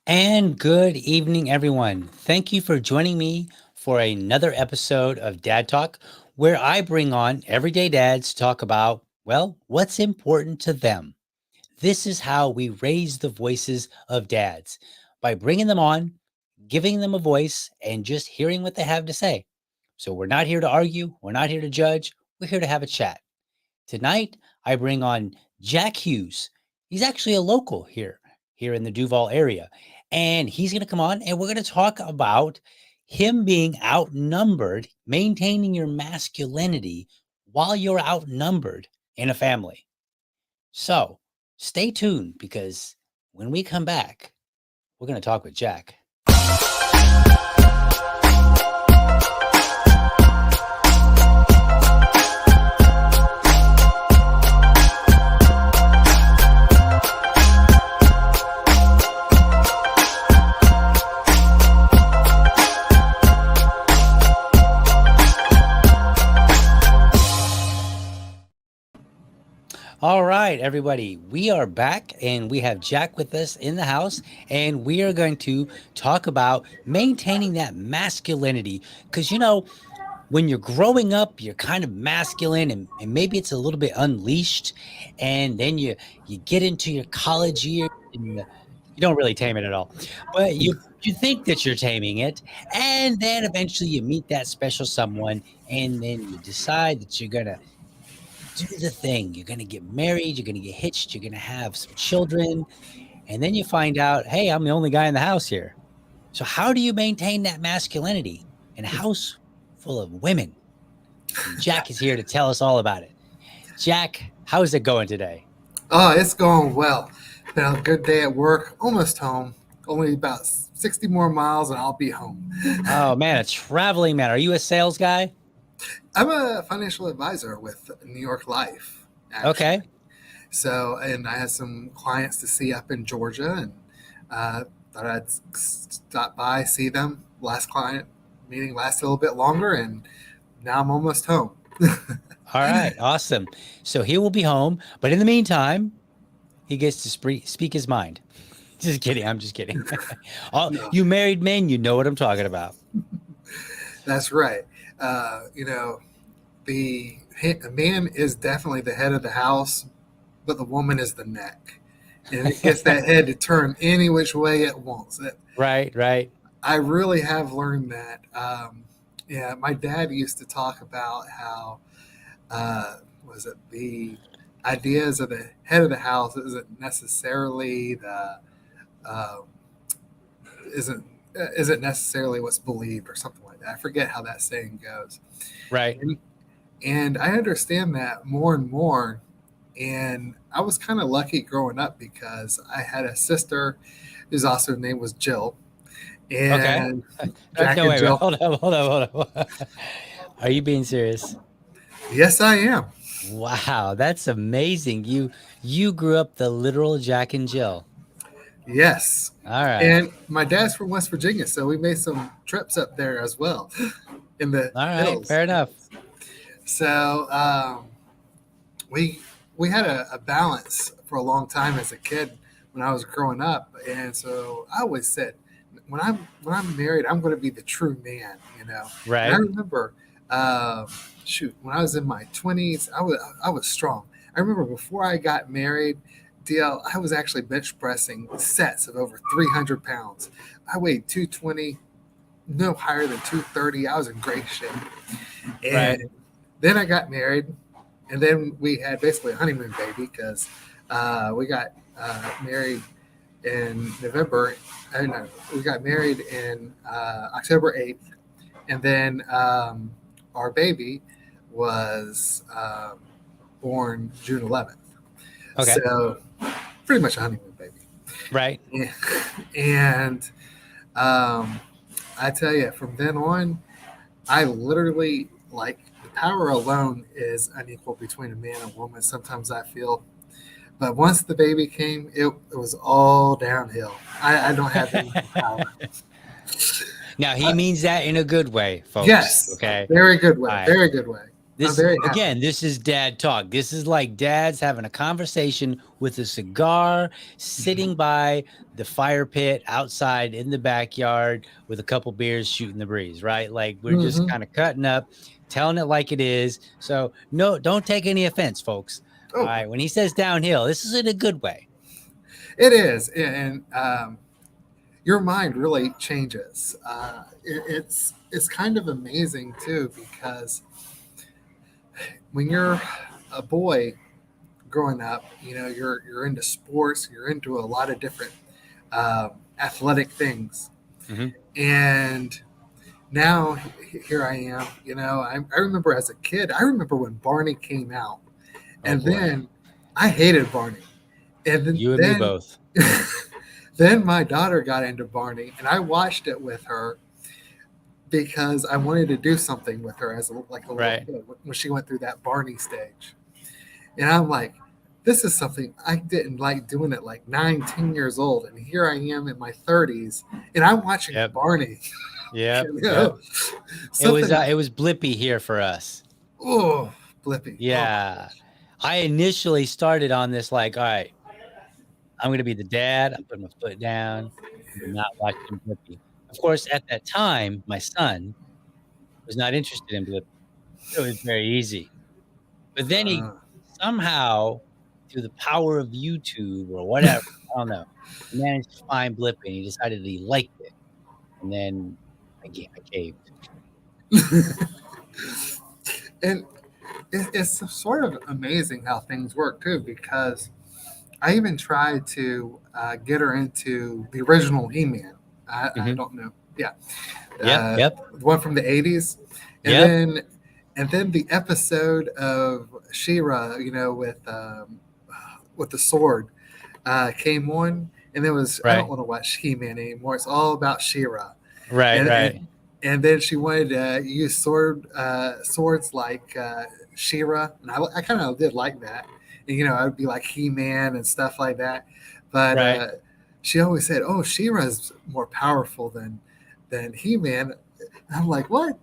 And good evening, everyone. Thank you for joining me for another episode of Dad Talk, where I bring on everyday dads to talk about, well, what's important to them. This is how we raise the voices of dads by bringing them on, giving them a voice, and just hearing what they have to say. So we're not here to argue, we're not here to judge, we're here to have a chat. Tonight, I bring on Jack Hughes. He's actually a local here in the Duval area. And he's going to come on and we're going to talk about him being outnumbered, maintaining your masculinity while you're outnumbered in a family. So stay tuned because when we come back, we're going to talk with Jack. All right, everybody, we are back and we have Jack with us in the house, and we are going to talk about maintaining that masculinity. Because, when you're growing up, you're kind of masculine and maybe it's a little bit unleashed. And then you get into your college year and you don't really tame it at all, but you think that you're taming it. And then eventually you meet that special someone, and then you decide that you're going to do the thing. You're going to get married, you're going to get hitched, you're going to have some children, and then you find out, hey, I'm the only guy in the house here. So how do you maintain that masculinity in a house full of women? And Jack is here to tell us all about it. Jack, how's it going today? Oh, it's going well. Been a good day at work, almost home. Only about 60 more miles and I'll be home. Oh man, a traveling man. Are you a sales guy? I'm a financial advisor with New York Life, actually. Okay. So, and I had some clients to see up in Georgia and thought I'd stop by, see them. Last client meeting lasted a little bit longer and now I'm almost home. All right. Awesome. So he will be home, but in the meantime, he gets to speak his mind. Just kidding. I'm just kidding. All No, you married men, you know what I'm talking about. that's right. You know, the man is definitely the head of the house, but the woman is the neck. And it gets that head to turn any which way it wants. Right, right. I really have learned that. Yeah, my dad used to talk about how was it the ideas of the head of the house uh, isn't isn't necessarily what's believed or something like that. I forget how that saying goes. Right. And, and I understand that more and more. And I was kind of lucky growing up because I had a sister whose also name was Jill. Okay. And Jack No, and wait. Jill, Hold up. Are you being serious? yes, I am. Wow, that's amazing. You grew up the literal Jack and Jill. Yes. All right. And my dad's from West Virginia, so we made some trips up there as well in the All right. hills. Fair enough. So we we had a balance for a long time as a kid when I was growing up, and so I always said, when I'm married, I'm going to be the true man, you know. And I Right. remember, um, shoot, when I was in my 20s, I was strong. I remember before I got married, DL, I was actually bench pressing sets of over 300 pounds. I weighed 220, no higher than 230. I was in great shape. Right. And then I got married, and then we had basically a honeymoon baby because we got married in November. No, we got married in October 8th, and then our baby was born June 11th. Okay. So pretty much a honeymoon Right. baby. And I tell you, from then on, I literally like the power alone is unequal between a man and woman. Sometimes I feel, but once the baby came, it was all downhill. I don't have any more power. Now he means that in a good way, folks. Yes, Okay. very good All way, right. very good way. I'm This very happy. again, this is dad talk. This is like dads having a conversation with a cigar, sitting by the fire pit outside in the backyard with a couple beers shooting the breeze, right? Like we're just Hmm. kind of cutting up, telling it like it is. So no, don't take any offense, folks. All Oh, right. When he says downhill, this is in a good way. it is, and your mind really changes. It's kind of amazing too because when you're a boy growing up, you're into sports, you're into a lot of different athletic things, Hmm. and now here I am. I remember as a kid. I remember when Barney came out, Oh and boy. then I hated Barney, and then You and me both. then my daughter got into Barney, and I watched it with her because I wanted to do something with her as like a little Right. kid when she went through that Barney stage. And I'm like, this is something I didn't like doing at like 9, 10 years old. And here I am in my 30s and I'm watching Yep. Barney. Yep. you Yep. know, something, It was Blippy here for us. oh, Blippy. Oh my Yeah. gosh. I initially started on this like, all right, I'm going to be the dad. I'm putting my foot down. I'm not watching Blippi. Of course, at that time, my son was not interested in Blippi. It was very easy. But then he Uh, somehow, through the power of YouTube or whatever, I don't know, he managed to find Blippi and he decided that he liked it. And then I caved. and it's sort of amazing how things work too, because I even tried to get her into the original He-Man. I Hmm. don't know. Yeah, Yep. Yep. the one from the '80s, and Yep. then the episode of She-Ra, with the sword, came on, and it was I don't Right. want to watch He-Man anymore. It's all about She-Ra, Right. and Right. and then she wanted to use swords like She-Ra, and I kind of did like that. And, I would be like He-Man and stuff like that, but Right. she always said, "Oh, She-Ra's more powerful than He-Man." I'm like, what?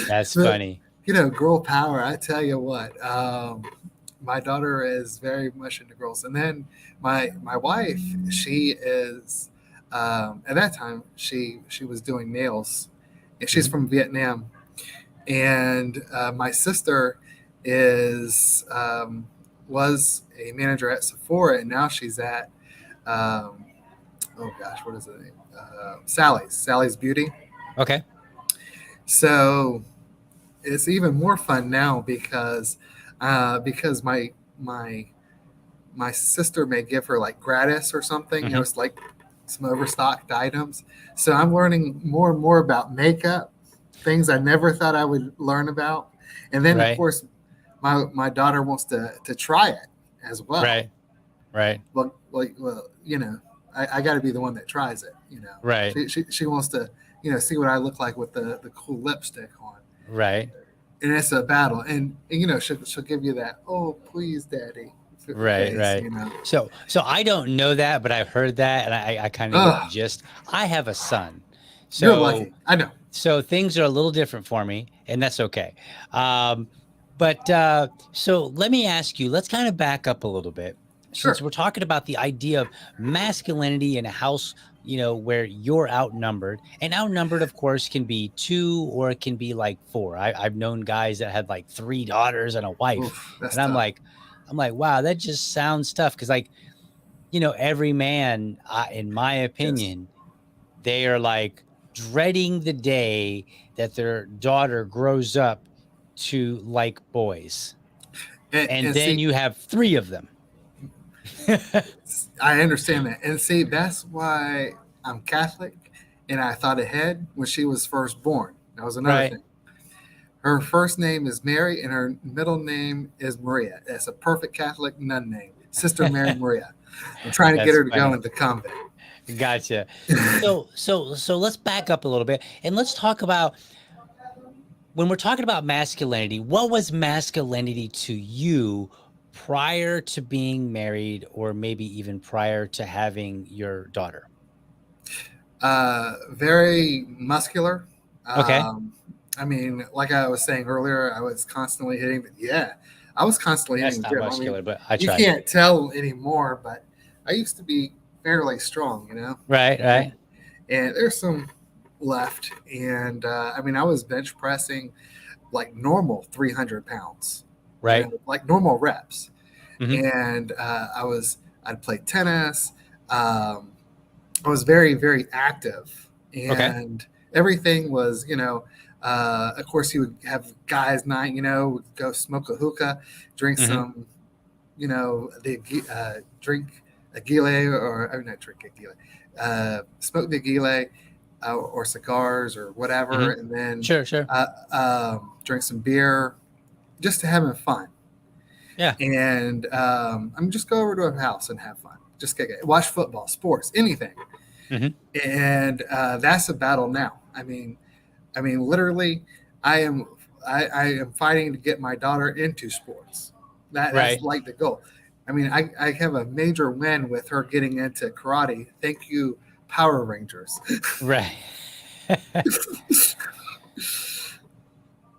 That's But funny. girl power. I tell you what, my daughter is very much into girls, and then my wife, she is. At that time, she was doing nails, and she's Hmm. from Vietnam. And my sister is was a manager at Sephora, and now she's at um, oh gosh, what is the name? Sally's Beauty. Okay. So it's even more fun now because my my sister may give her like gratis or something. Hmm. It's like some overstocked items. So I'm learning more and more about makeup, things I never thought I would learn about. And then of Right. course my daughter wants to try it as well. Right. Right. Well, I got to be the one that tries it. Right. She wants to see what I look like with the cool lipstick on, Right. and it's a battle. And she'll give you that, oh please daddy Right, face. right. So I don't know that, but I've heard that, and I kind of get the Oh, gist. I have a son, you're so lucky. I know. things are a little different for me, and that's okay. Um, but so let me ask you. Let's kind of back up a little bit, since Sure. we're talking about the idea of masculinity in a house, where you're outnumbered, and outnumbered, of course, can be two or it can be like four. I've known guys that had like three daughters and a wife, Oof, that's and I'm tough. like. I'm like, wow, that just sounds tough. Cause like, every man, in my Yes. opinion, they are like dreading the day that their daughter grows up to like boys. And And then see, you have three of them. I understand that. And see, that's why I'm Catholic, and I thought ahead when she was first born. That was another Right. thing. Her first name is Mary, and her middle name is Maria. That's a perfect Catholic nun name, Sister Mary Maria. I'm trying to get That's her to go funny. into convent. Gotcha. So let's back up a little bit and let's talk about when we're talking about masculinity, what was masculinity to you prior to being married or maybe even prior to having your daughter? Very muscular. Okay. Um, I mean, like I was saying earlier, I was constantly hitting. Yeah, I was constantly hitting That's the not gym. I mean, muscular, but I you tried. can't tell anymore, but I used to be fairly strong, Right, and, right, and there's some left. And I mean, I was bench pressing like normal 300 pounds, right. like normal reps. Hmm. And I'd play tennis. Um, I was very, very active, Okay. and everything was, of course, you would have guys' night, would go smoke a hookah, drink Hmm. some, drink a gile, or not drink a gile, smoke the gile, or cigars or whatever, Hmm. and then Sure, sure. drink some beer, just to having fun. Yeah. And I'm just go over to a house and have fun. Just watch football, sports, anything. Hmm. And that's a battle now. I mean, literally, I am I am fighting to get my daughter into sports. That's Right, like the goal. I mean, I have a major win with her getting into karate. Thank you, Power Rangers. right.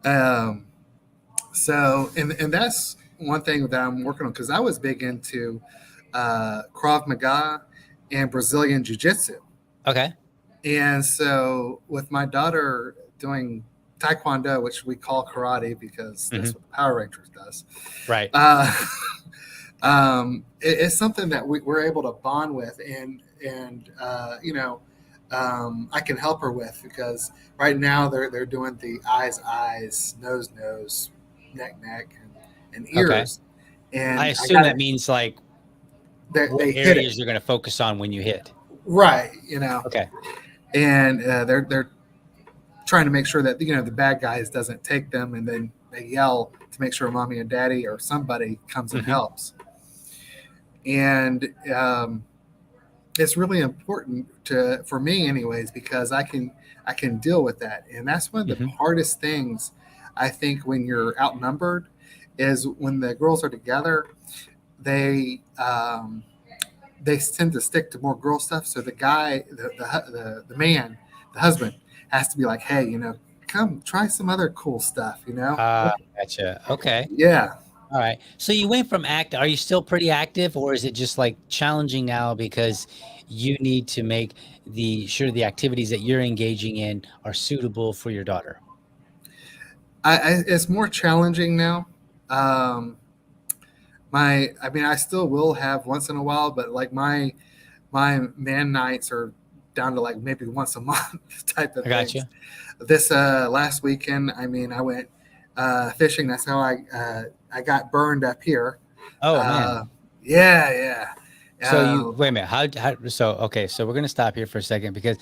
um, and that's one thing that I'm working on, because I was big into Krav Maga and Brazilian Jiu Jitsu. Okay. And so with my daughter doing Taekwondo, which we call karate because that's Hmm. what the Power Rangers does, Right. uh, it's something that we're able to bond with, and I can help her with, because right now they're doing the eyes, nose, neck, and Okay. ears, I and I assume got that it. means like what They hit it areas you're going to focus on when you hit. right, Okay. and they're trying to make sure that the bad guys doesn't take them, and then they yell to make sure mommy and daddy or somebody comes and Hmm. helps. And it's really important for me anyways, because I can deal with that. And that's one of the Hmm. hardest things, I think, when you're outnumbered, is when the girls are together. They um, they tend to stick to more girl stuff. So the guy, the man, the husband, has to be like, hey, come try some other cool stuff. Gotcha. Okay. Yeah. All right. So you went from are you still pretty active, or is it just like challenging now because you need to make the activities that you're engaging in are suitable for your daughter? It's more challenging now. Um, I mean, I still will have once in a while, but like my man nights are down to like maybe once a month type I of got things. you. This last weekend, I mean, I went fishing. That's how I got burned up here. Oh man. Uh, yeah, yeah. So you wait a minute. How so okay, so we're gonna stop here for a second because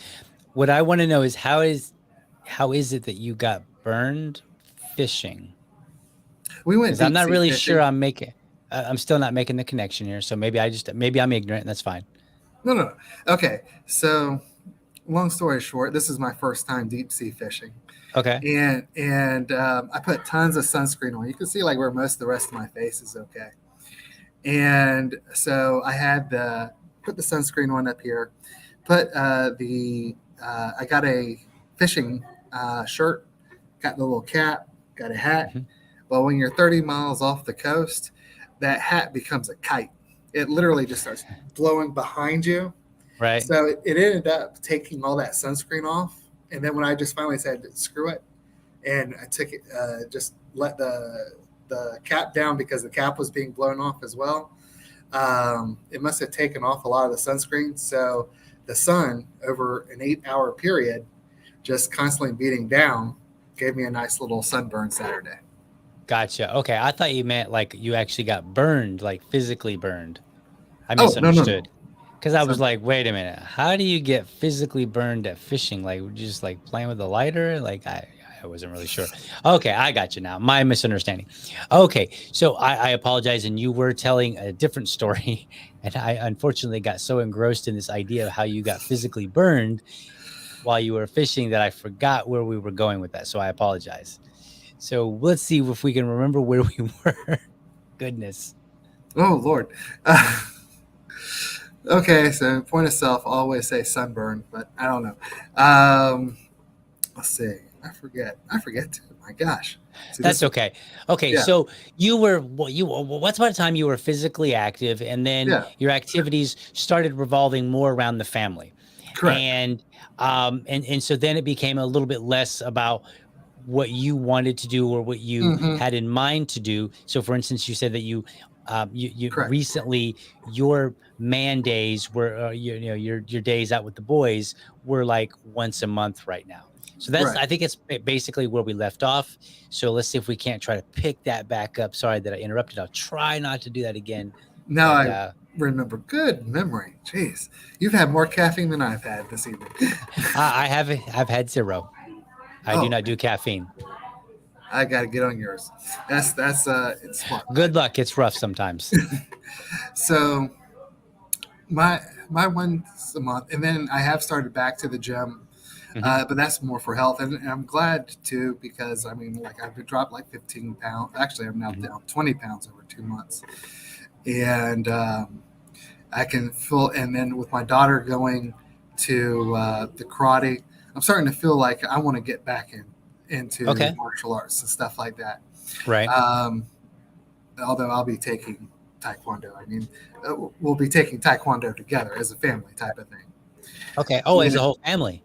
what I want to know is how is it that you got burned fishing? We went Because I'm deep not sea really sure fishing. I'm still not making the connection here. So maybe I'm ignorant. And that's fine. No, no, no. Okay, so long story short, this is my first time deep sea fishing, Okay. and I put tons of sunscreen on. You can see like where most of the rest of my face is okay. And so I had the put the sunscreen on up here. Put the I got a fishing shirt, got the little cap, got a hat. Hmm. Well, when you're 30 miles off the coast, that hat becomes a kite. It literally just starts blowing behind you. Right. So it ended up taking all that sunscreen off. And then when I just finally said screw it, and I took it, just let the cap down, because the cap was being blown off as well. It must have taken off a lot of the sunscreen. So the sun, over an 8-hour period, just constantly beating down, gave me a nice little sunburn Saturday. Gotcha. Okay. I thought you meant like you actually got burned, like physically burned. I Oh, no, no, no. misunderstood. Because I was Sunburn. like, wait a minute, how do you get physically burned at fishing? Like, would you just like playing with a lighter? Like, I wasn't really sure. Okay, I got you now. My misunderstanding. Okay, so I apologize. And you were telling a different story. And I unfortunately got so engrossed in this idea of how you got physically burned while you were fishing that I forgot where we were going with that. So I apologize. So let's see if we can remember where we were. Goodness. Oh, Lord. Okay, so point of self, always say sunburn, but I don't know. Let's see. I forget too. My gosh. See, That's this, okay. Okay, yeah, so what's about the time you were physically active, and then yeah, your activities started revolving more around the family, correct. and so then it became a little bit less about what you wanted to do or what you Hmm. had in mind to do. So, for instance, you said that you Correct. recently your man days were your days out with the boys were like once a month right now. So that's Right. I think it's basically where we left off. So let's see if we can't try to pick that back up. Sorry that I interrupted. I'll try not to do that again. Now But I remember. Good memory. Jeez, you've had more caffeine than I've had this evening. I've had zero. I do Oh not man, do caffeine. I got to get on yours. That's it's smart. Good luck. It's rough sometimes. So my my once a month, and then I have started back to the gym, Hmm. but that's more for health, and I'm glad too because I mean, like I've dropped like 15 pounds. Actually, I'm now Hmm. down 20 pounds over 2 months, and I can feel. And then with my daughter going to the karate, I'm starting to feel like I want to get back into Okay. martial arts and stuff like that. Right. Um, Although I'll be taking taekwondo. I mean, we'll be taking taekwondo together as a family type of thing. Okay. Oh, You as know, a whole family.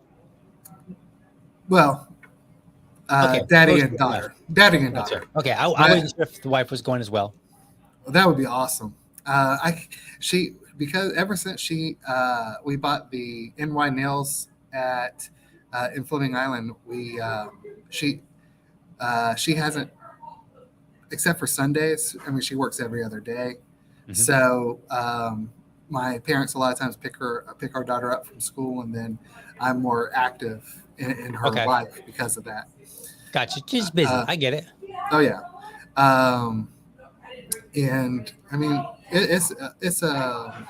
well, Okay. daddy Most and of it, yeah. daughter, daddy and Gotcha. daughter. Okay. I My wasn't sure if the wife was going as well. That would be awesome. I she because ever since we bought the NY nails at in Fleming Island, we she hasn't except for Sundays. I mean, she works every other day. Hmm. So my parents a lot of times pick our daughter up from school, and then I'm more active in her Okay. life because of that. Gotcha. Just busy. Uh, I get it. oh yeah, um, and I mean it's a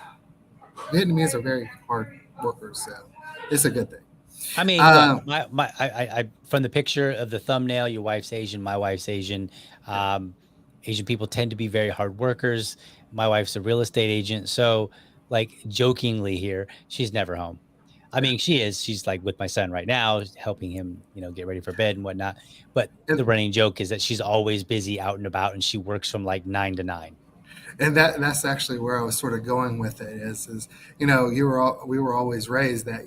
Vietnamese are very hard workers, so it's a good thing. I mean, look, Um, I from the picture of the thumbnail, your wife's Asian, my wife's Asian. Um, Asian people tend to be very hard workers. My wife's a real estate agent, so like jokingly here, she's never home. I yeah, mean, she is. She's like with my son right now, helping him, get ready for bed and whatnot. But the and, running joke is that she's always busy out and about, and she works from like 9 to 9. and that's actually where I was sort of going with it is we were always raised that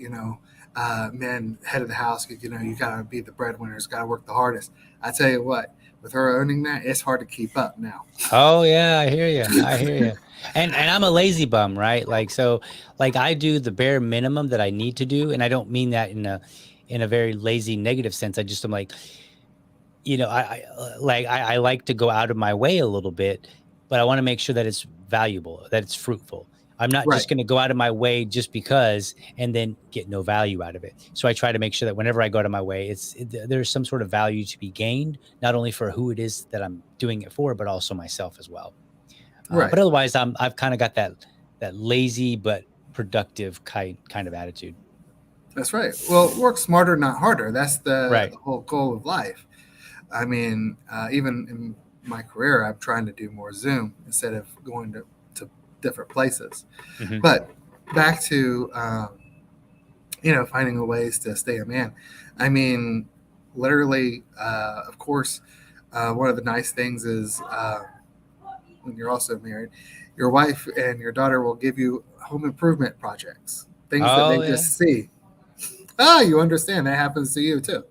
men head of the house, you gotta be the breadwinners, gotta work the hardest. I tell you what, with her owning that, it's hard to keep up now. Oh yeah, I hear you. I hear you. And I'm a lazy bum, right? Like so, like I do the bare minimum that I need to do, and I don't mean that in a very lazy negative sense. I just am like, I like to go out of my way a little bit, but I want to make sure that it's valuable, that it's fruitful. I'm not Right, just going to go out of my way just because and then get no value out of it. So I try to make sure that whenever I go out of my way, there's some sort of value to be gained, not only for who it is that I'm doing it for, but also myself as well. But right. otherwise, I've kind of got that lazy but productive kind of attitude. That's right. Well, work smarter, not harder. That's Right. the whole goal of life. I mean, even in my career, I'm trying to do more Zoom instead of going to different places. Hmm. But back to finding ways to stay a man. I mean, literally, of course, one of the nice things is when you're also married, your wife and your daughter will give you home improvement projects, things that they Oh yeah. just see. Ah, you understand that happens to you too.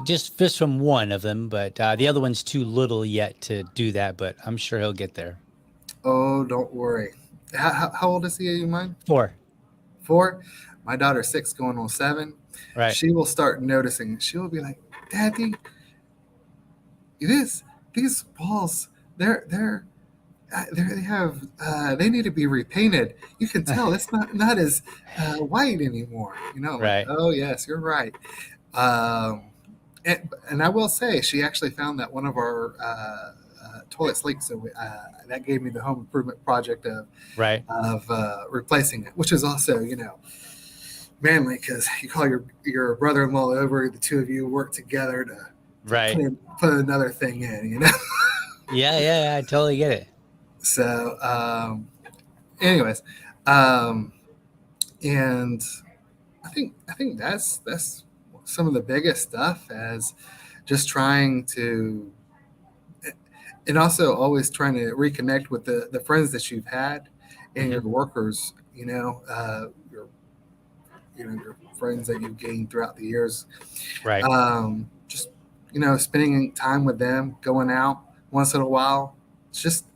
Just from one of them, but the other one's too little yet to do that. But I'm sure he'll get there. Oh, don't worry. How old is he? You mind? 4. 4. My daughter's 6, going on 7. Right. She will start noticing. She will be like, "Daddy, this these balls, they have they need to be repainted. You can tell it's not as white anymore." I'm like, Right. "Oh yes, you're right." Um, and I will say, she actually found that one of our toilets leaked, so that gave me the home improvement project Right. of replacing it, which is also manly because you call your brother-in-law over, the two of you work together to Right. put another thing in. Yeah. Yeah. Yeah, I totally get it. So, anyways, um, and I think that's some of the biggest stuff as just trying to, and also always trying to reconnect with the friends that you've had and your Hmm. workers, your friends that you've gained throughout the years. Right. Just spending time with them, going out once in a while, just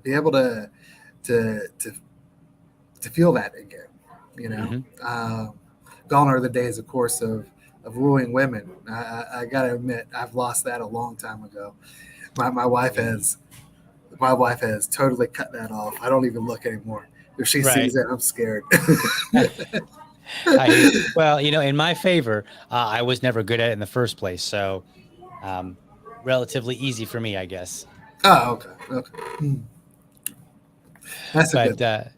be able to to to feel that again. You know, Hmm. um, Gone are the days, of course, of wooing women. I got to admit, I've lost that a long time ago. My wife has totally cut that off. I don't even look anymore. If she sees Right. it, I'm scared. I hear you. Well, in my favor, I was never good at it in the first place, so um, relatively easy for me, I guess. Oh, okay, okay. That's a good But thing.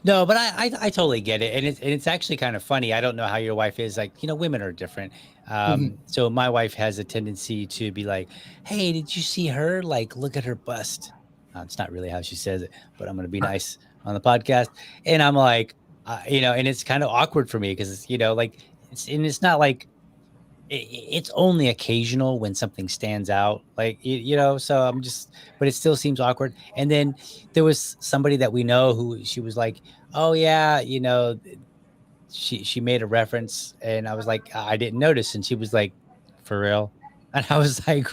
no, but I totally get it, and it's actually kind of funny. I don't know how your wife is. Like, women are different. Mhm. So my wife has a tendency to be like, "Hey, did you see her? Like, look at her bust." It's not really how she says it, but I'm gonna be Right. nice on the podcast. And I'm like, and it's kind of awkward for me because like it's not like it's only occasional when something stands out, like, so I'm just, but it still seems awkward. And then there was somebody that we know who she was like, "Oh yeah, she made a reference," and I was like, "I didn't notice," and she was like, "For real?" And I was like,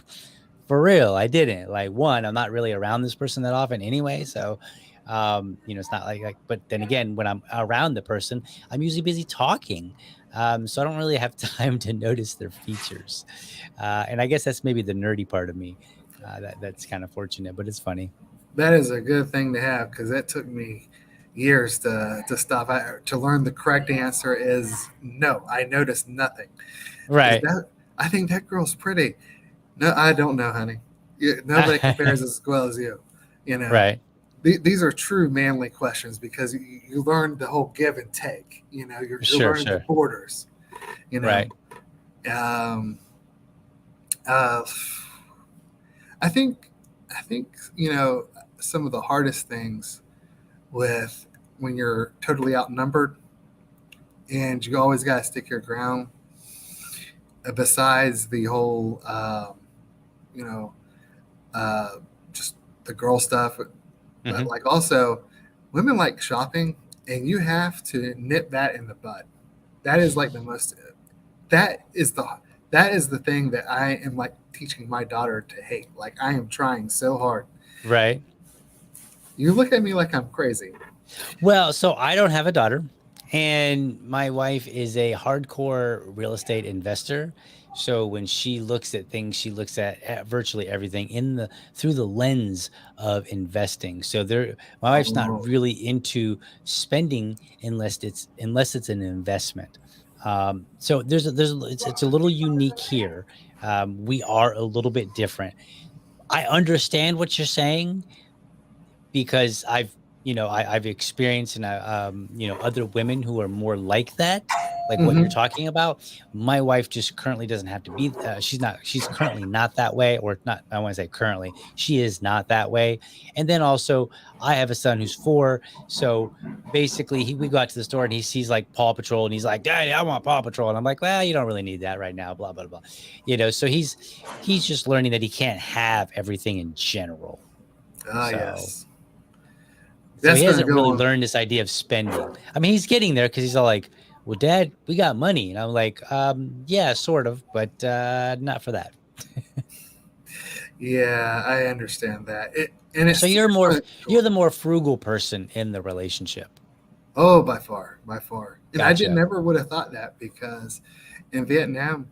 "For real, I didn't." Like, one, I'm not really around this person that often anyway, so it's not like, but then again, when I'm around the person, I'm usually busy talking. So I don't really have time to notice their features. And I guess that's maybe the nerdy part of me. That's kind of fortunate, but it's funny. That is a good thing to have because it took me years to stop. To learn the correct answer is no. I noticed nothing. Is Right. that? I think that girl's pretty. No, I don't know, honey. Nobody compares as well as you. You know, Right. these are true manly questions because you learn the whole give and take. You're Sure, learning the sure. borders. You know, Right. um, uh, I think I think some of the hardest things with when you're totally outnumbered and you always got to stick your ground. Besides the whole, you know, uh, just the girl stuff, but Hmm. like also women like shopping, and you have to nip that in the bud. That is like the most. That is the that is the thing that I am like teaching my daughter to hate. Like I am trying so hard. Right. You look at me like I'm crazy. Well, so I don't have a daughter, and my wife is a hardcore real estate investor. So when she looks at things, she looks at virtually everything in the through the lens of investing. So my wife's not Oh. really into spending unless it's an investment. So it's a little unique here. We are a little bit different. I understand what you're saying because I've experienced, and other women who are more like that, like what you're Hmm. talking about. My wife just currently doesn't have to be. She's currently not that way, or not. I want to say currently, she is not that way. And then also, I have a son who's 4, so basically, we go out to the store and he sees like Paw Patrol, and he's like, "Daddy, I want Paw Patrol," and I'm like, "Well, you don't really need that right now." Blah blah blah. So he's just learning that he can't have everything in general. Ah, So yes. so he That's going to hasn't go really on. learned this idea of spending. I mean, he's getting there because he's all like, "Well, Dad, we got money," and I'm like, yeah, sort of, but not for that." Yeah, I understand that. And So it's funny. you're Sure. the more frugal person in the relationship. Oh, by far, by far. And I did Gotcha. never would have thought that because in Vietnam,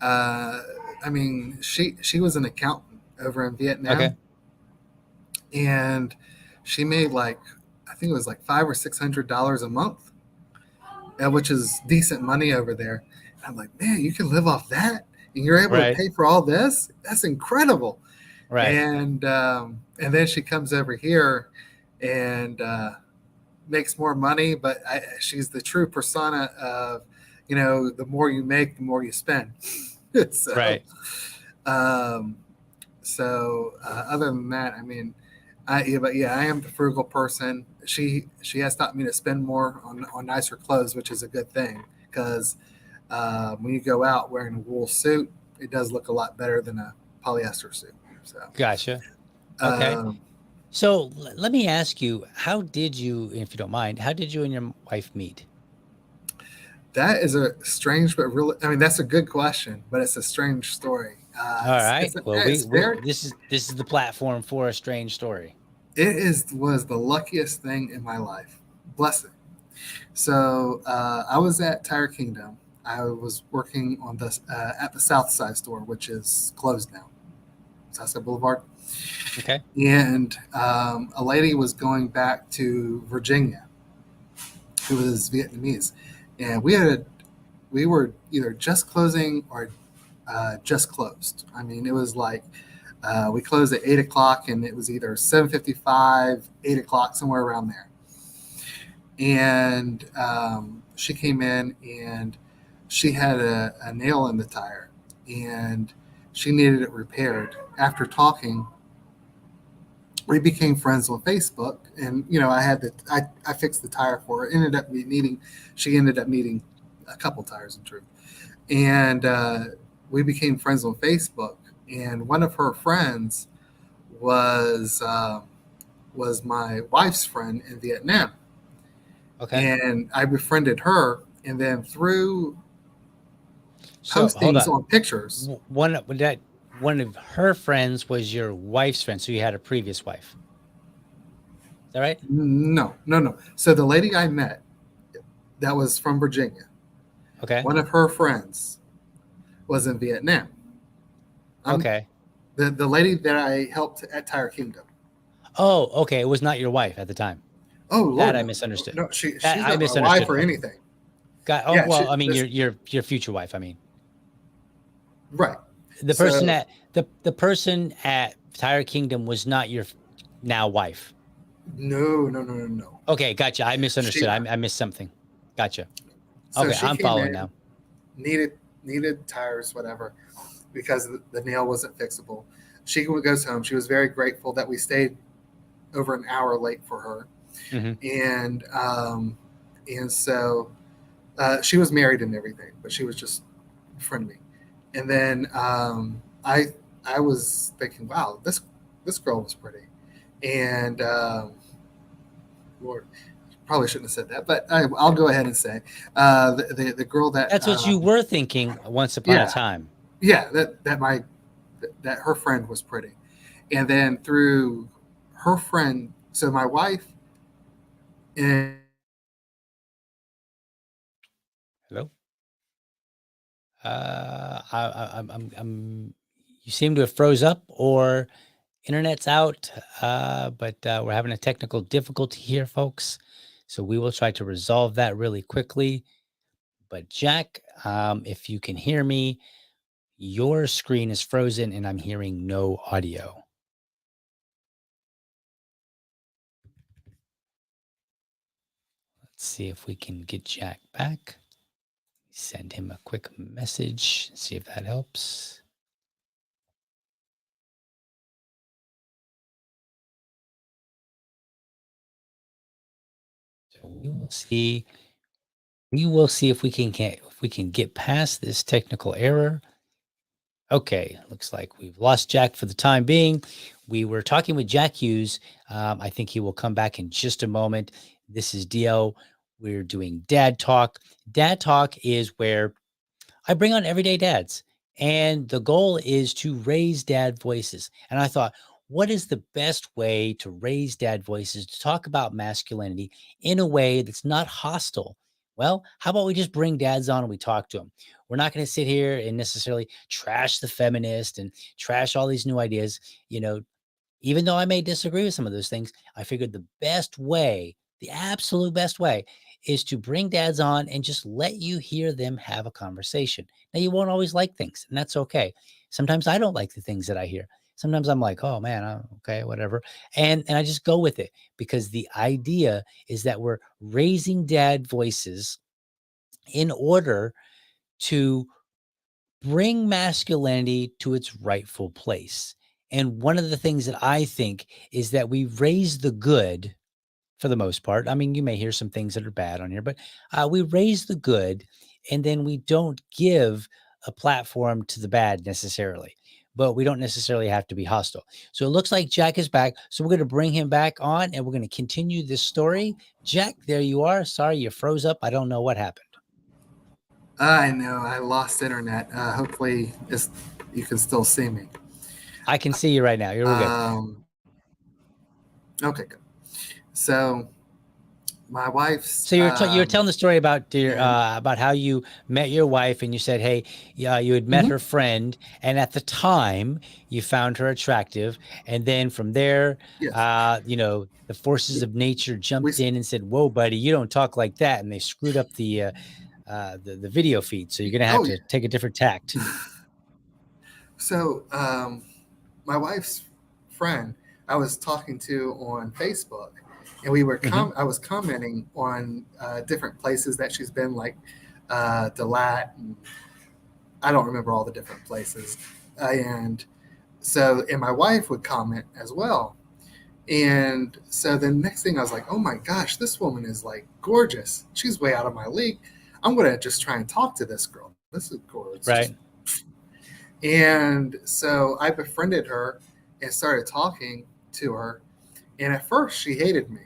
uh, I mean, she was an accountant over in Okay. Vietnam, and she made like I think it was like $500 or $600 a month, which is decent money over there. And I'm like, man, you can live off that, and you're able to Right. pay for all this. That's incredible. Right. And then she comes over here and makes more money, but she's the true persona of, the more you make, the more you spend. so, Right. um, other than that, I mean, but yeah, I am the frugal person. She has taught me to spend more on nicer clothes, which is a good thing because when you go out wearing a wool suit, it does look a lot better than a polyester suit. So, Gotcha. Okay. um, So let me ask you, how did you, if you don't mind, how did you and your wife meet? that is a strange, but really, I mean, that's a good question, but it's a strange story. All right. Well, It's very, this is the platform for a strange story. it is was the luckiest thing in my life. Blessing. So I was at Tire Kingdom. I was working on the at the South Side store, which is closed now, Southside Boulevard. Okay. And a lady was going back to Virginia, who was Vietnamese, and we were either just closing or just closed. I mean, it was like we closed at 8 o'clock, and it was either 7:55, 8 o'clock, somewhere around there. And she came in, and she had a nail in the tire, and she needed it repaired. After talking, we became friends on Facebook, and I fixed the tire for her. She ended up needing a couple tires in truth, and we became friends on Facebook. And one of her friends was was my wife's friend in Vietnam, Okay. and I befriended her, and then through So hold postings on. on pictures. One of her friends was your wife's friend. So you had a previous wife. Is that right? No, no, no. So the lady I met that was from Virginia, Okay. one of her friends was in Vietnam. I'm Okay. the lady that I helped at Tire Kingdom. Oh, okay. It was not your wife at the time. Oh That Lord, I no, misunderstood. no. That She's I not my wife misunderstood. or Okay. anything. Oh Yeah, she well, I mean this your future wife. I mean right. the person So at the person at Tire Kingdom was not your now wife. no, no, no, no, no. Okay, gotcha. I misunderstood. She I missed something. Gotcha. so Okay, she I'm came following in, now. needed tires, whatever, because the nail wasn't fixable. She goes home. She was very grateful that we stayed over an hour late for her, Hmm. and so she was married and everything, but she was just in front of me. And then I was thinking, wow, this girl was pretty, and Lord, probably shouldn't have said that, but I'll go ahead and say the girl that That's what you were thinking once upon a yeah, time. yeah, that her friend was pretty, and then through her friend, so my wife and Hello. You seem to have froze up or internet's out, but we're having a technical difficulty here, folks. So we will try to resolve that really quickly. But Jack, if you can hear me, your screen is frozen and I'm hearing no audio. Let's see if we can get Jack back. Send him a quick message, see if that helps. So we will see if we can get past this technical error. Okay, looks like we've lost Jack for the time being. We were talking with Jack Hughes. I think he will come back in just a moment. This is Dio. We're doing Dad Talk. Dad Talk is where I bring on everyday dads, and the goal is to raise dad voices. And I thought, what is the best way to raise dad voices to talk about masculinity in a way that's not hostile? Well, how about we just bring dads on and we talk to them? We're not going to sit here and necessarily trash the feminist and trash all these new ideas. You know, even though I may disagree with some of those things, I figured the best way, the absolute best way, is to bring dads on and just let you hear them have a conversation. Now, you won't always like things, and that's okay. Sometimes I don't like the things that I hear. Sometimes I'm like, oh man, okay, whatever. And I just go with it because the idea is that we're raising dad voices in order to bring masculinity to its rightful place. And one of the things that I think is that we raise the good for the most part. I mean, you may hear some things that are bad on here, but we raise the good and then we don't give a platform to the bad necessarily, but we don't necessarily have to be hostile. So it looks like Jack is back. So we're going to bring him back on and we're going to continue this story. Jack, there you are. Sorry, you froze up. I don't know what happened. I know I lost internet. Hopefully, you can still see me. I can see you right now. You're good. Okay, good. So my wife's So you're telling the story about your and about how you met your wife, and you said, "Hey, yeah, you had met mhm, her friend, and at the time you found her attractive, and then from there, yes, the forces of nature we jumped in and said, "Whoa, buddy, you don't talk like that," and they screwed up the video feed. So you're gonna have oh to take a different tact. yeah. So my wife's friend I was talking to on Facebook, and Hmm. I was commenting on different places that she's been, like Delat, and I don't remember all the different places, and so and my wife would comment as well. And so the next thing I was like, oh my gosh, this woman is like gorgeous. She's way out of my league. I'm gonna just try and talk to this girl. This is gorgeous. Just Right. and so I befriended her and started talking to her. And at first she hated me.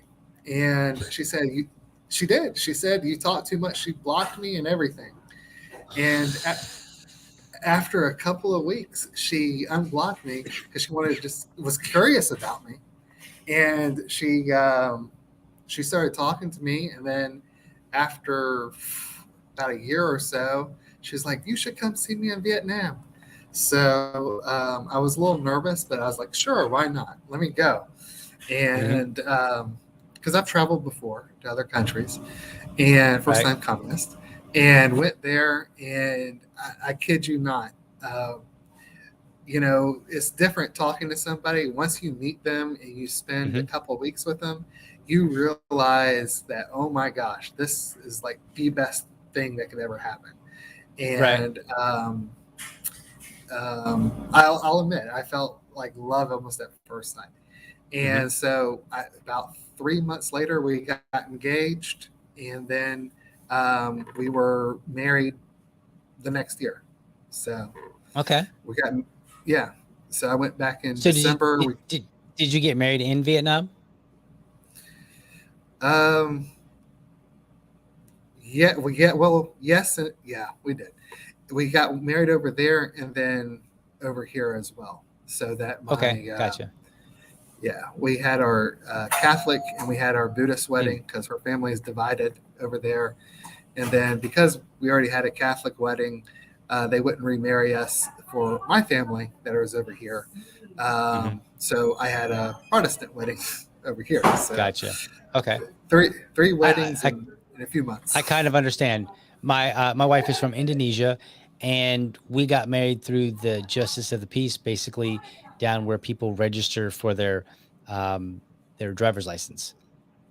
And she said, she did. She said, you talk too much. She blocked me and everything. And after a couple of weeks, she unblocked me because she wanted to just was curious about me. And she started talking to me. And then after about a year or so, she's like, you should come see me in Vietnam. So I was a little nervous, but I was like, sure, why not? Let me go. Hmm. And because I've traveled before to other countries and first Right. time communist and went there. And I kid you not, uh, it's different talking to somebody. Once you meet them and you spend a Hmm. couple of weeks with them, you realize that, oh my gosh, this is like the best thing that could ever happen. Right. And I'll admit, I felt like love almost at first sight. Hmm. And so about 3 months later, we got engaged, and then we were married the next year. So Okay. we got, yeah. So I went back in So December. did you get married in Vietnam? Um, well, yes, and yeah, we did. We got married over there, and then over here as well. So that Okay, my gotcha. yeah, we had our Catholic and we had our Buddhist Mm, wedding because her family is divided over there. And then because we already had a Catholic wedding, they wouldn't remarry us for my family that was over here. mhm, So I had a Protestant wedding over here. So gotcha. Okay. three I weddings I in a few months. I kind of understand. My wife is from Indonesia, and we got married through the Justice of the Peace, basically down where people register for their driver's license.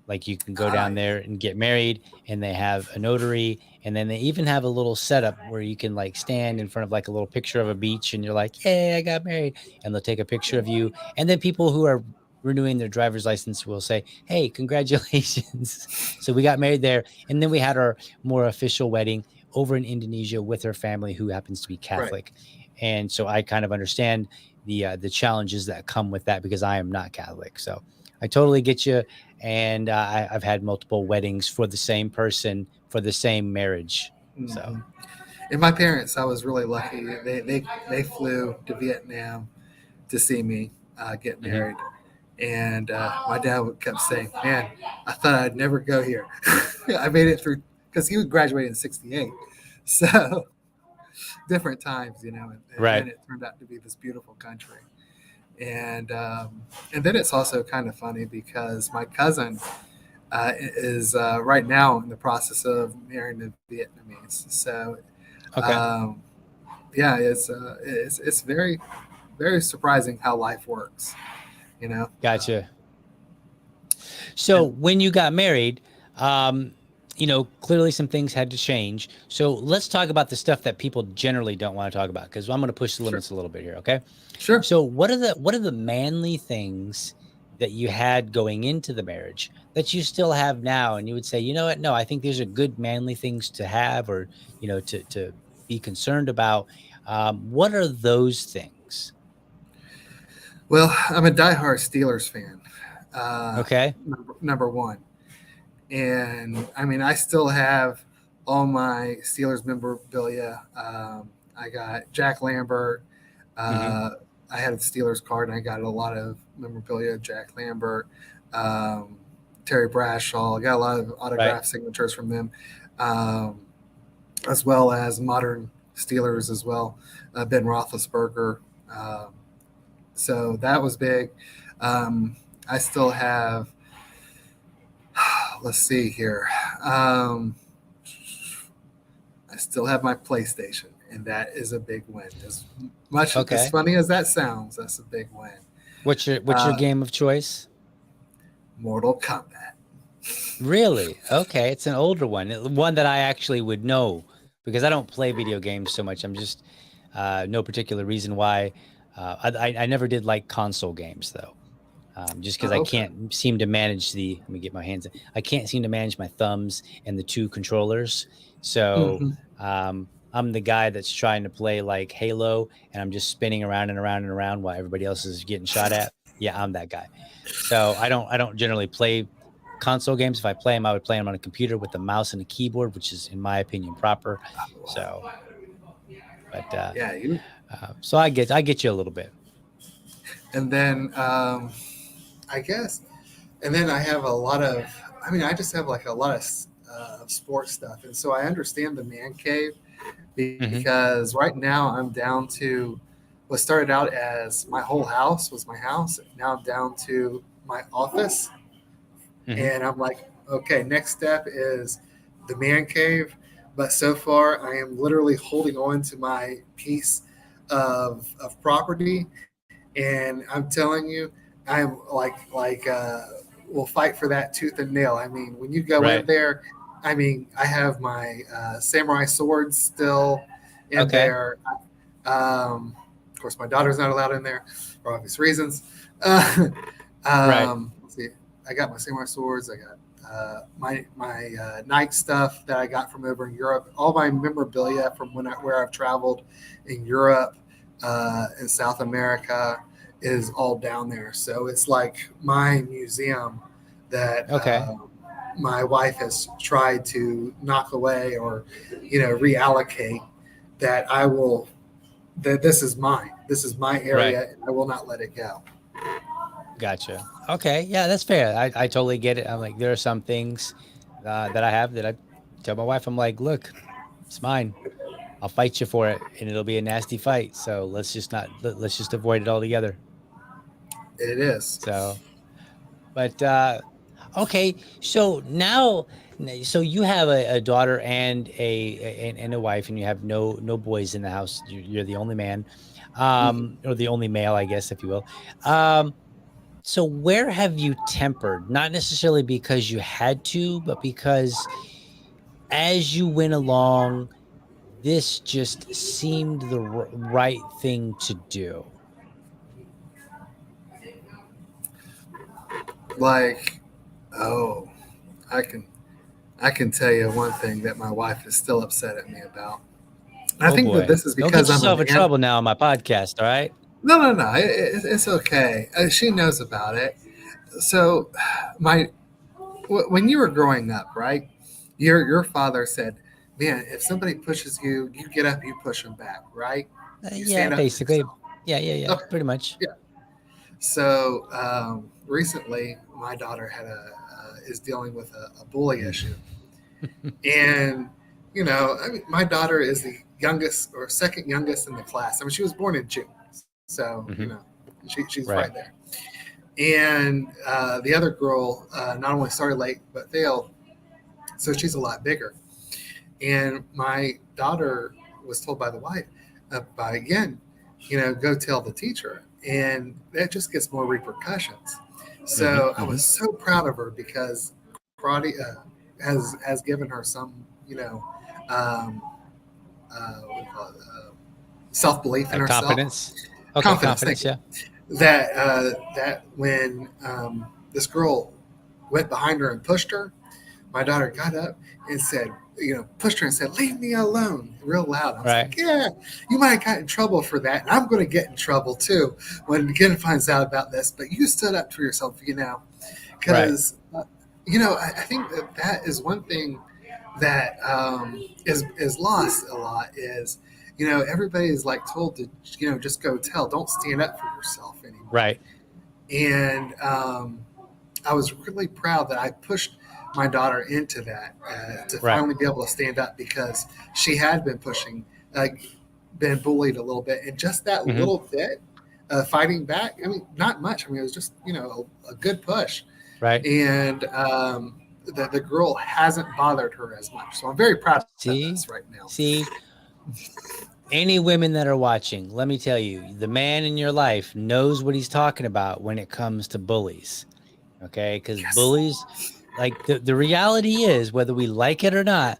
Like you can go Ah, down yes. there and get married, and they have a notary, and then they even have a little setup where you can like stand in front of like a little picture of a beach, and you're like, "Yay, I got married!" And they'll take a picture of you, and then people who are renewing their driver's license will say, "Hey, congratulations!" So we got married there, and then we had our more official wedding over in Indonesia with her family, who happens to be Right. Catholic, and so I kind of understand the challenges that come with that because I am not Catholic, so I totally get you, and I've had multiple weddings for the same person for the same marriage. So, Hmm. And my parents, I was really lucky. They flew to Vietnam to see me get mhm. married. And my dad kept saying, "Man, I thought I'd never go here." I made it through because he would graduate in '68, so different times, and then Right. it turned out to be this beautiful country. And then it's also kind of funny because my cousin is right now in the process of marrying a Vietnamese. So Okay. um, yeah, it's very very surprising how life works, you know. Gotcha. So And when you got married, um, clearly some things had to change. So let's talk about the stuff that people generally don't want to talk about because I'm going to push the sure, limits a little bit here. Okay. sure. So what are the manly things that you had going into the marriage that you still have now, and you would say, you know what, no, I think these are good manly things to have, or to be concerned about. What are those things? Well, I'm a diehard Steelers fan. Okay. Number one, and I mean, I still have all my Steelers memorabilia. I got Jack Lambert. Hmm. Uh, I had a Steelers card, and I got a lot of memorabilia. Jack Lambert, um, Terry Bradshaw. I got a lot of Right. autograph signatures from them, um, as well as modern Steelers as well. Ben Roethlisberger. Um, so that was big. I still have. Let's see here. Um, I still have my PlayStation, and that is a big win. As much as Okay. funny as that sounds, that's a big win. What's your Uh, game of choice? Mortal Kombat. Really? Okay, it's an older one, one that I actually would know because I don't play video games so much. I'm just no particular reason why. I never did like console games though, just because I Oh, okay. can't seem to manage the. Let me get my hands. I can't seem to manage my thumbs and the two controllers. So Hmm. I'm the guy that's trying to play like Halo, and I'm just spinning around and around and around while everybody else is getting shot at. Yeah, I'm that guy. So I don't generally play console games. If I play them, I would play them on a computer with a mouse and a keyboard, which is, in my opinion, proper. So, but Yeah, you. so I get you a little bit. And then I guess, and then I have a lot of. I mean, I just have like a lot of sports stuff, and so I understand the man cave Hmm. because right now I'm down to what started out as my whole house was my house. Now I'm down to my office, Hmm. and I'm like, okay, next step is the man cave. But so far, I am literally holding on to my piece of property, and I'm telling you, I'm will fight for that tooth and nail. I mean, when you go in Right. there, I mean, I have my samurai swords still in Okay. there. Of course, my daughter's not allowed in there for obvious reasons. Right. Let's see, I got my samurai swords. I got my night stuff that I got from over in Europe. All my memorabilia from where I've traveled in Europe in South America is all down there. So it's like my museum that Okay. my wife has tried to knock away or reallocate. That I will. That this is mine. This is my Right. area, and I will not let it go. Gotcha. Okay. Yeah, that's fair. I totally get it. I'm like, there are some things that I have that I tell my wife, I'm like, look, it's mine. I'll fight you for it, and it'll be a nasty fight. So let's just not let's just avoid it altogether. It is. So, but okay. So now, so you have a daughter and and a wife, and you have no boys in the house. You're the only man, Mhm. or the only male, I guess, if you will. Um, So where have you tempered? Not necessarily because you had to, but because as you went along, this just seemed the right thing to do. Like, oh, I can I can tell you one thing that my wife is still upset at me about. I Oh think that boy. this is Don't because get I'm a yourself in man. trouble now on my podcast, all right? No, no, no. It's okay. She knows about it. So, my when you were growing up, right? Your father said, "Man, if somebody pushes you, you get up, you push them back, right? You Yeah, stand up for basically. yourself." Yeah, Okay. pretty much. Yeah. So recently, my daughter is dealing with a bully issue, and I mean, my daughter is the youngest or second youngest in the class. I mean, she was born in June, so Hmm. she's Right. right there. And the other girl not only started late but failed, so she's a lot bigger. And my daughter was told by the wife, by again, go tell the teacher, and that just gets more repercussions. Hmm. So I Hmm. was so proud of her because karate has given her some, um, what do you call it, self belief in herself, Confidence. Okay, confidence. Thank confidence. you. Yeah. that when this girl went behind her and pushed her, my daughter got up and said, pushed her and said, "Leave me alone," real loud. I was Right. like, "Yeah, you might have got in trouble for that, and I'm going to get in trouble too when Ken finds out about this." But you stood up for yourself, Right. because I think that is one thing that is lost a lot is everybody is like told to just go tell, don't stand up for yourself anymore. Right. And I was really proud that I pushed my daughter into that to Right. finally be able to stand up because she had been pushing, uh, been bullied a little bit, and just that Hmm. little bit fighting back. I mean, not much. I mean, it was just a good push, Right. and the girl hasn't bothered her as much. So I'm very proud of us right See, now. see, any women that are watching, let me tell you, the man in your life knows what he's talking about when it comes to bullies. Okay. Because Yes. bullies, like the reality is, whether we like it or not,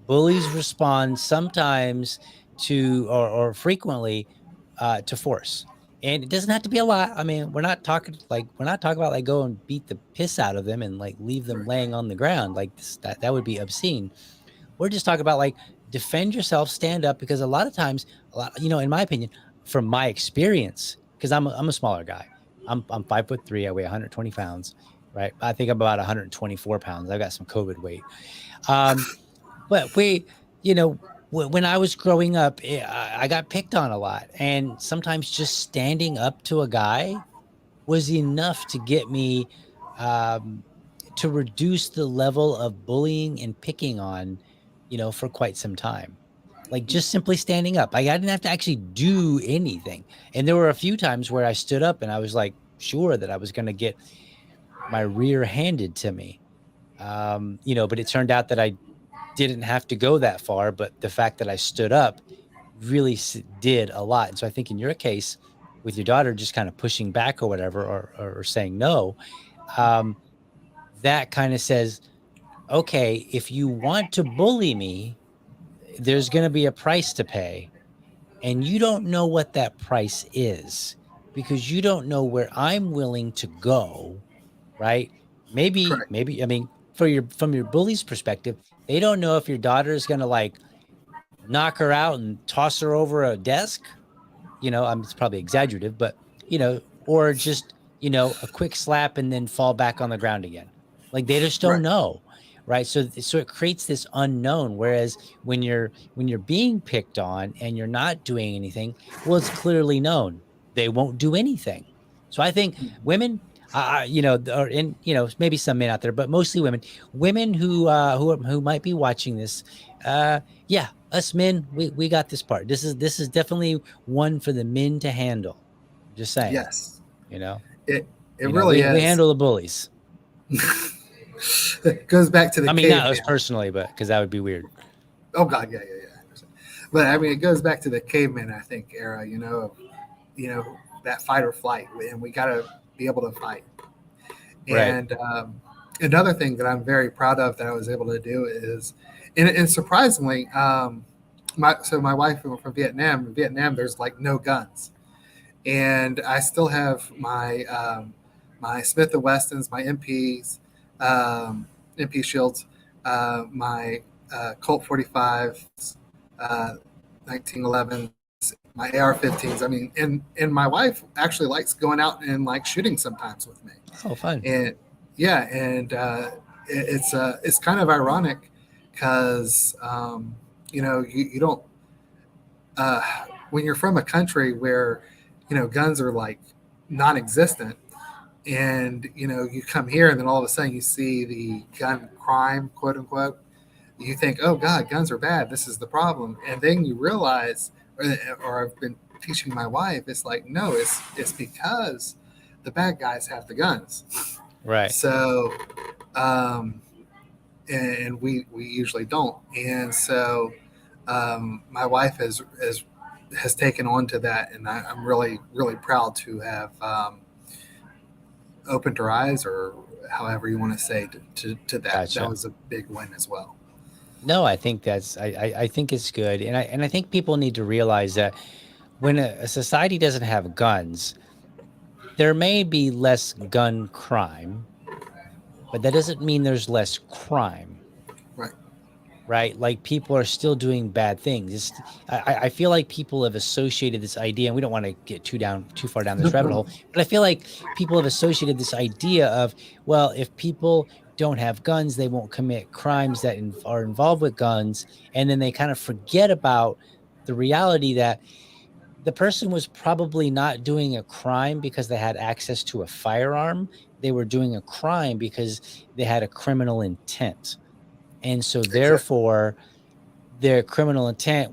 bullies respond sometimes to or frequently to force. And it doesn't have to be a lot. I mean, we're not talking about like go and beat the piss out of them and like leave them Right. laying on the ground. Like that would be obscene. We're just talking about like defend yourself, stand up, because a lot of times, in my opinion, from my experience, because I'm a smaller guy. I'm 5'3". I weigh 120 pounds, right? I think I'm about 124 pounds. I've got some COVID weight. Um, but you know, when I was growing up, I got picked on a lot, and sometimes just standing up to a guy was enough to get me um, to reduce the level of bullying and picking on, for quite some time. Like just simply standing up. I didn't have to actually do anything. And there were a few times where I stood up and I was like sure that I was going to get my rear handed to me. But it turned out that I didn't have to go that far. But the fact that I stood up really did a lot. And so I think in your case, with your daughter just kind of pushing back or whatever, or saying no, um, that kind of says, okay, if you want to bully me, there's going to be a price to pay. And you don't know what that price is because you don't know where I'm willing to go, right? Maybe, Correct. maybe, I mean, from your bully's perspective, they don't know if your daughter is going to like knock her out and toss her over a desk. It's probably exaggerative, but or just, a quick slap and then fall back on the ground again. Like they just don't Right. know. Right. So it creates this unknown. Whereas when you're being picked on and you're not doing anything, well, it's clearly known they won't do anything. So I think women, or and maybe some men out there, but mostly women who might be watching this, yeah, us men, we got this part. This is definitely one for the men to handle. I'm just saying, Yes. you know, It it really we is. handle the bullies. It goes back to the I mean, not us caveman. personally, but because that would be weird. Oh God, yeah, yeah, yeah. But I mean, it goes back to the caveman, I think, era. That fight or flight, and we got to be able to fight. Right. And another thing that I'm very proud of that I was able to do is, and surprisingly, my wife from Vietnam. In Vietnam, there's like no guns, and I still have my Smith and Wessons, my MPs, MP Shields, my Colt 45s, uh, 1911s, my AR-15s. I mean, and my wife actually likes going out and like shooting sometimes with me, Oh, fun. and yeah, and it's kind of ironic because you don't uh, when you're from a country where guns are like non-existent, and you come here and then all of a sudden you see the gun crime, quote unquote. You think, oh God, guns are bad, this is the problem, and then you realize, or I've been teaching my wife, it's like, no, it's because the bad guys have the guns. Right. So um, and we usually don't. And so my wife has taken on to that, and I'm really really proud to have opened her eyes, or however you want to say, to that. That Gotcha. was a big win as well. No, I think I think it's good, and I think people need to realize that when a society doesn't have guns, there may be less gun crime, but that doesn't mean there's less crime. Right. Right? Like people are still doing bad things. I feel like people have associated this idea, and we don't want to get too far down this rabbit hole, but I feel like people have associated this idea of, well, if people don't have guns, they won't commit crimes that are involved with guns, and then they kind of forget about the reality that the person was probably not doing a crime because they had access to a firearm. They were doing a crime because they had a criminal intent. And so Exactly. therefore, their criminal intent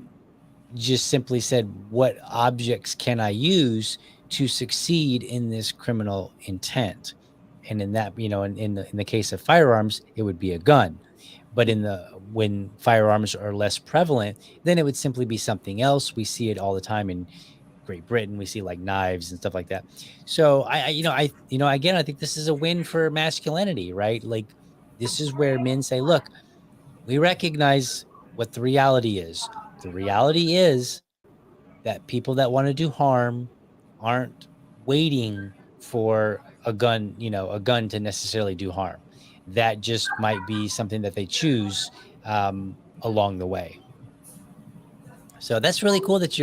just simply said, what objects can I use to succeed in this criminal intent? And in that, in the case of firearms, it would be a gun. But when firearms are less prevalent, then it would simply be something else. We see it all the time in Great Britain. We see like knives and stuff like that. So again, I think this is a win for masculinity, right? Like this is where men say, look, we recognize what the reality is. The reality is that people that want to do harm aren't waiting for a gun to necessarily do harm. That just might be something that they choose along the way. So that's really cool that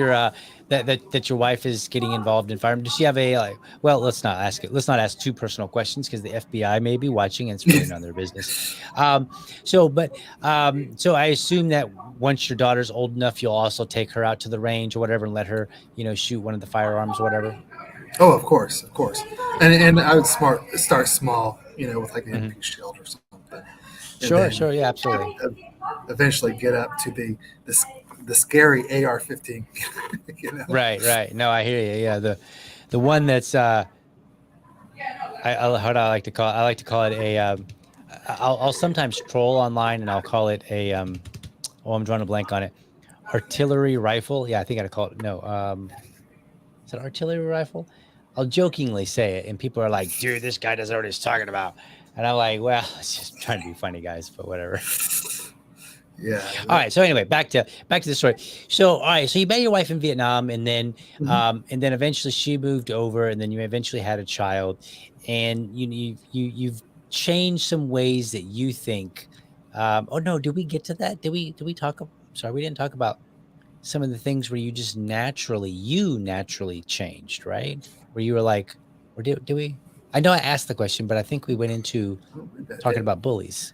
that your wife is getting involved in firearms. Does she have a like? Well, let's not ask it. Let's not ask too personal questions because the FBI may be watching, and it's really none of their business. Um, so I assume that once your daughter's old enough, you'll also take her out to the range or whatever and let her, shoot one of the firearms or whatever. Oh, of course, of course. And I would start small, with like an Hmm. MP shield or something, and Sure, then sure, yeah, absolutely. eventually get up to the, the scary AR-15. you know. Right, right. No, I hear you. Yeah, the one that's how do I like to call it? I like to call it a I'll sometimes troll online and I'll call it a oh, I'm drawing a blank on it. Artillery rifle. Yeah, I think I'd call it no. Is it artillery rifle? I'll jokingly say it, and people are like, "Dude, this guy doesn't know what he's talking about." And I'm like, "Well, it's just trying to be funny, guys, but whatever." Yeah. All right. So anyway, back to the story. So all right. So you met your wife in Vietnam, Mhm. and then eventually she moved over, and then you eventually had a child, and you've changed some ways that you think. Oh no, did we get to that? Did we talk? Sorry, we didn't talk about some of the things where you naturally changed, right? Where you were like, or did we? I know I asked the question, but I think we went into Oh, maybe I talking did. about bullies.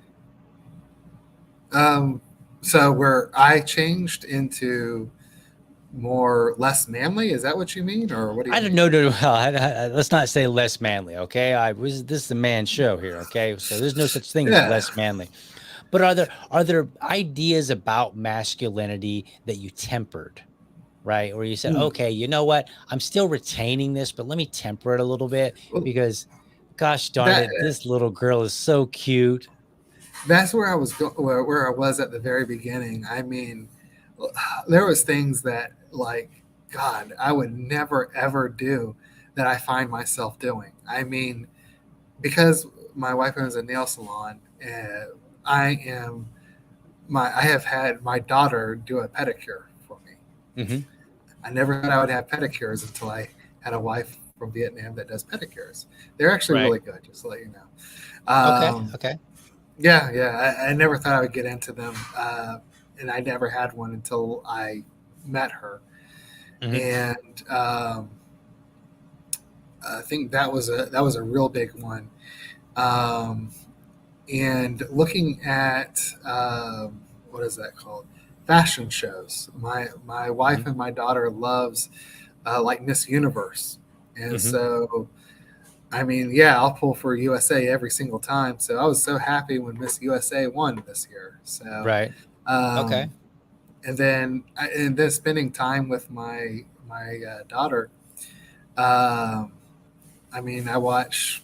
Um, so where I changed into more less manly, is that what you mean, or what do you I don't mean? know. No, well, let's not say less manly. Okay, this is a man show here. Okay, so there's no such thing as Yeah. less manly. But are there ideas about masculinity that you tempered, right? Or you said, Hmm. okay, you know what? I'm still retaining this, but let me temper it a little bit Well, because, gosh darn that it, this little girl is so cute. that's where I was where I was at the very beginning. I mean, there was things that like God I would never ever do that I find myself doing. I mean, because my wife owns a nail salon, and I am I have had my daughter do a pedicure for me. Hmm. I never thought I would have pedicures until I had a wife from Vietnam that does pedicures. They're actually Right. really good, just to let you know. Okay. Okay. Yeah, yeah. I never thought I would get into them, and I never had one until I met her. Hmm. And I think that was a real big one. Um, and looking at what is that called? Fashion shows. My Hmm. wife and my daughter loves like Miss Universe, and Hmm. so I mean, yeah, I'll pull for USA every single time. So I was so happy when Miss USA won this year. So, Right. Okay. um, and then spending time with my daughter. Um, I mean, I watch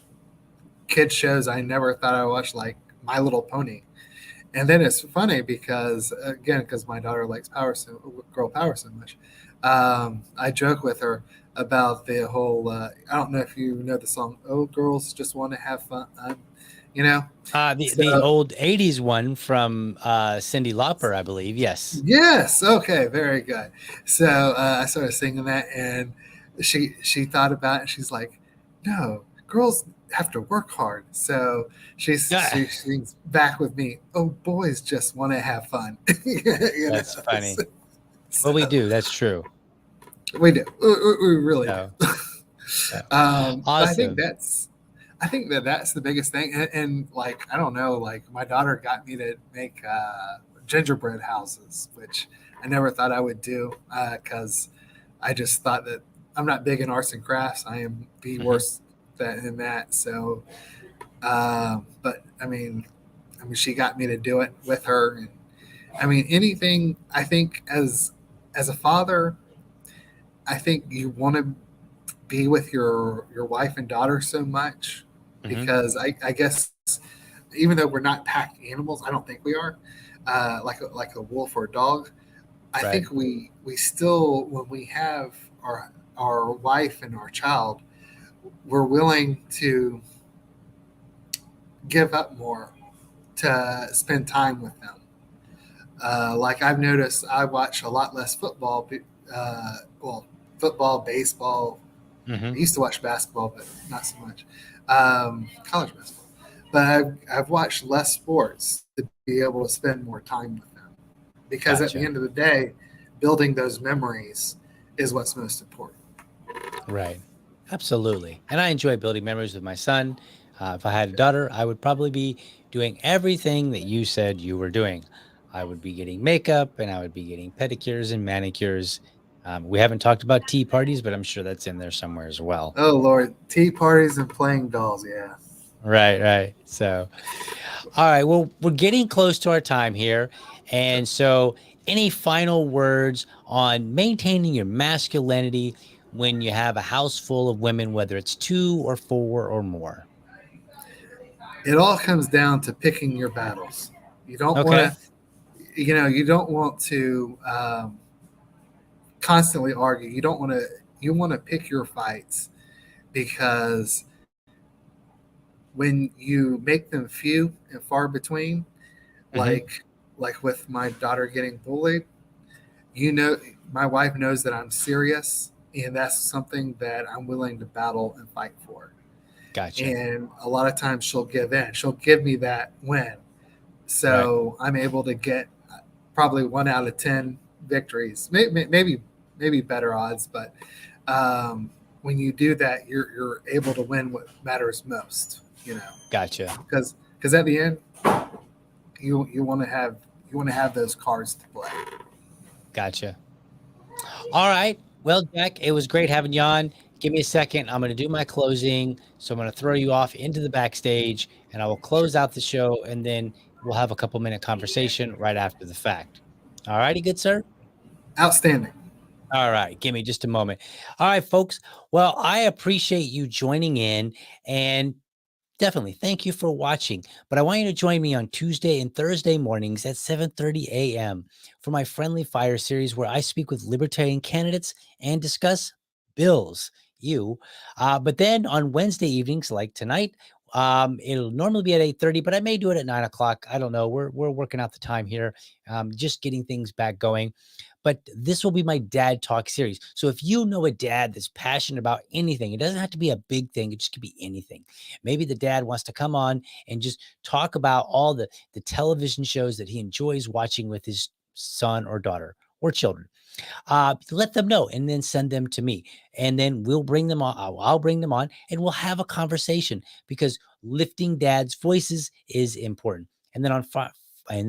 kids shows I never thought I would watch, like My Little Pony. And then it's funny because again, because my daughter likes girl power so much. I joke with her about the whole. I don't know if you know the song "Oh, Girls Just Want to Have Fun," you know. The So old '80s one from Cyndi Lauper, I believe. Yes. yes, okay, very good. So I started singing that, and she thought about it. And she's like, no, girls have to work hard. So Yeah, she sings back with me. Oh, boys just want to have fun. that's funny. So Well, we do. That's true. we do. We really So, do. so But I think awesome. that's the biggest thing. And like, I don't know, like my daughter got me to make gingerbread houses, which I never thought I would do because I just thought that I'm not big in arts and crafts. I am the Hmm. worst in that. So, but I mean, she got me to do it with her. And I mean, anything. I think as a father, I think you want to be with your wife and daughter so much Hmm. because I guess even though we're not packed animals, I don't think we are like a wolf or a dog. I Right. think we still when we have our wife and our child, we're willing to give up more to spend time with them. Like I've noticed, I watch a lot less football. Well, football, baseball. I Hmm. used to watch basketball, but not so much. College basketball. But I've watched less sports to be able to spend more time with them. Because at the end Gotcha. of the day, building those memories is what's most important. Right. Absolutely. And I enjoy building memories with my son. If I had a daughter, I would probably be doing everything that you said you were doing. I would be getting makeup and I would be getting pedicures and manicures. We haven't talked about tea parties, but I'm sure that's in there somewhere as well. Oh Lord, tea parties and playing dolls. Yeah. Right, right. So, all right. Well, we're getting close to our time here. Sure. And so, any final words on maintaining your masculinity when you have a house full of women, whether it's two or four or more? It all comes down to picking your battles. You don't want Okay. to, you don't want to constantly argue. You don't want to. You want to pick your fights because when you make them few and far between, Hmm. like like with my daughter getting bullied, you know, my wife knows that I'm serious, and that's something that I'm willing to battle and fight for. Gotcha. And a lot of times she'll give in. She'll give me that win, Right. so I'm able to get probably 1 out of 10 victories, maybe better odds, but um, when you do that, you're able to win what matters most. Gotcha. Because at the end, you want to have those cards to play. Gotcha. All right. Well, Jack, it was great having you on. Give me a second. I'm going to do my closing. So I'm going to throw you off into the backstage and I will Sure, close out the show and then we'll have a couple minute conversation right after the fact. All righty, good sir. outstanding. All right, give me just a moment. All right, folks. Well, I appreciate you joining in and definitely thank you for watching. But I want you to join me on Tuesday and Thursday mornings at 7:30 a.m. for my Friendly Fire series where I speak with libertarian candidates and discuss bills. But then on Wednesday evenings, like tonight, it'll normally be at 8:30, but I may do it at 9 o'clock. I don't know. We're working out the time here, just getting things back going. But this will be my dad talk series. So if you know a dad that's passionate about anything, it doesn't have to be a big thing. It just could be anything. Maybe the dad wants to come on and just talk about all the television shows that he enjoys watching with his son or daughter or children. Let them know and then send them to me. And then we'll bring them on. I'll bring them on and we'll have a conversation because lifting dad's voices is important. And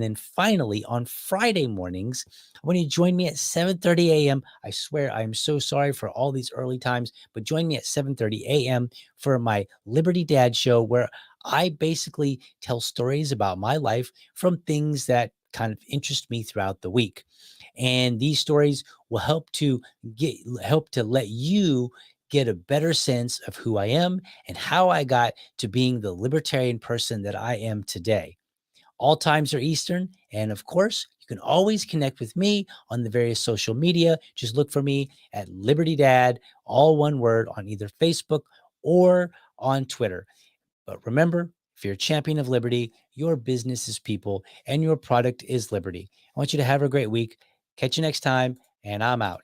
then finally on Friday mornings, when you join me at 7:30 a.m. I swear I'm so sorry for all these early times, but join me at 7:30 a.m. for my Liberty Dad show where I basically tell stories about my life from things that kind of interest me throughout the week. And these stories will help to let you get a better sense of who I am and how I got to being the libertarian person that I am today. All times are Eastern. And of course, you can always connect with me on the various social media. Just look for me at Liberty Dad, all one word on either Facebook or on Twitter. But remember, if you're a champion of liberty, your business is people and your product is liberty. I want you to have a great week. Catch you next time, and I'm out.